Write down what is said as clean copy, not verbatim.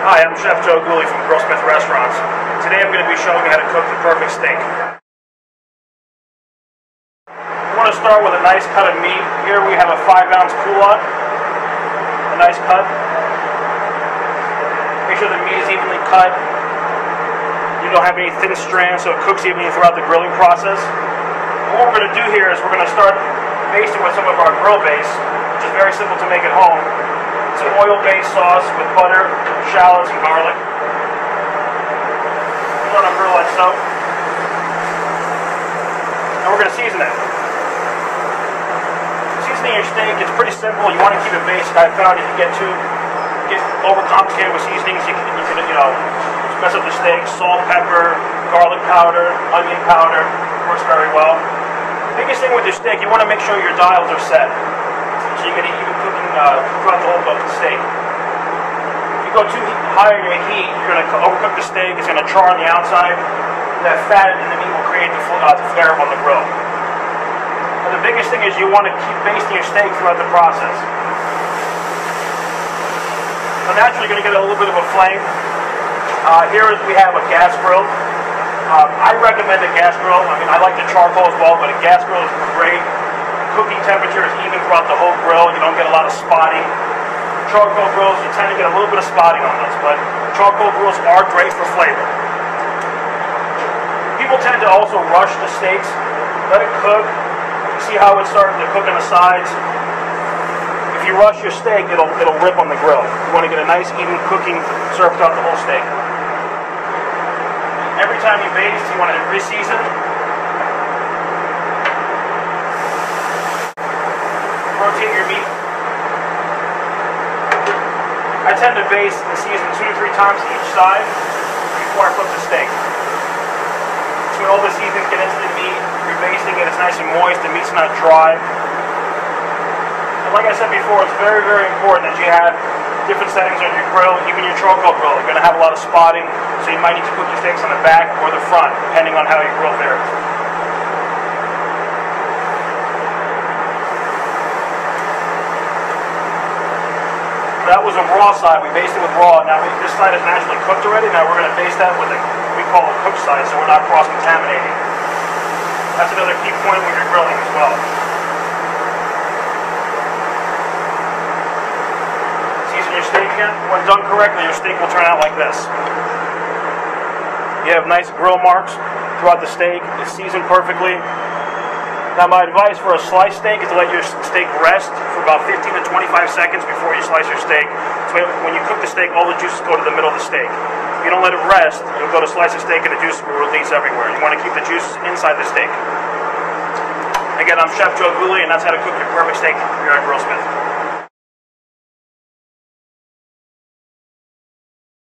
Hi, I'm Chef Guli from GrillSmith Restaurants. Today I'm going to be showing you how to cook the perfect steak. You want to start with a nice cut of meat. Here we have a 5-ounce culotte, a nice cut. Make sure the meat is evenly cut. You don't have any thin strands so it cooks evenly throughout the grilling process. And what we're going to do here is we're going to start basting with some of our grill base, which is very simple to make at home. It's an oil-based sauce with butter, shallots, and garlic. Put on a grill like so. And we're going to season it. Seasoning your steak, it's pretty simple. You want to keep it basic. I found if you get overcomplicated with seasonings, you can mess up the steak. Salt, pepper, garlic powder, onion powder works very well. The biggest thing with your steak, you want to make sure your dials are set. So you get even cooking throughout the whole steak. If you go too high on your heat, you're going to overcook the steak. It's going to char on the outside. That fat in the meat will create the flare on the grill. And the biggest thing is you want to keep basting your steak throughout the process. So naturally, you're going to get a little bit of a flame. Here we have a gas grill. I recommend a gas grill. I mean, I like the charcoal as well, but a gas grill is great. Cooking temperature is even throughout the whole grill. You don't get a lot of spotting. Charcoal grills, you tend to get a little bit of spotting on those, but charcoal grills are great for flavor. People tend to also rush the steaks. Let it cook. You see how it's starting to cook on the sides. If you rush your steak, it'll rip on the grill. You want to get a nice even cooking served throughout the whole steak. Every time you baste, you want to re-season. Rotate your meat. I tend to baste and season 2 to 3 times each side before I flip the steak. So when all the seasonings get into the meat, you're basting it, it's nice and moist, the meat's not dry. And like I said before, it's very, very important that you have different settings on your grill, even your charcoal grill. You're going to have a lot of spotting, so you might need to cook your steaks on the back or the front, depending on how your grill varies. That was a raw side. We basted with raw. Now this side is naturally cooked already. Now we're going to baste that with we call a cooked side, so we're not cross-contaminating. That's another key point when you're grilling as well. Season your steak again. When done correctly, your steak will turn out like this. You have nice grill marks throughout the steak. It's seasoned perfectly. Now my advice for a sliced steak is to let your steak rest for about 15 to 25 seconds before you slice your steak. So when you cook the steak, all the juices go to the middle of the steak. If you don't let it rest, you'll go to slice the steak and the juices will release everywhere. You want to keep the juices inside the steak. Again, I'm Chef Guli, and that's how to cook your perfect steak here at GrillSmith.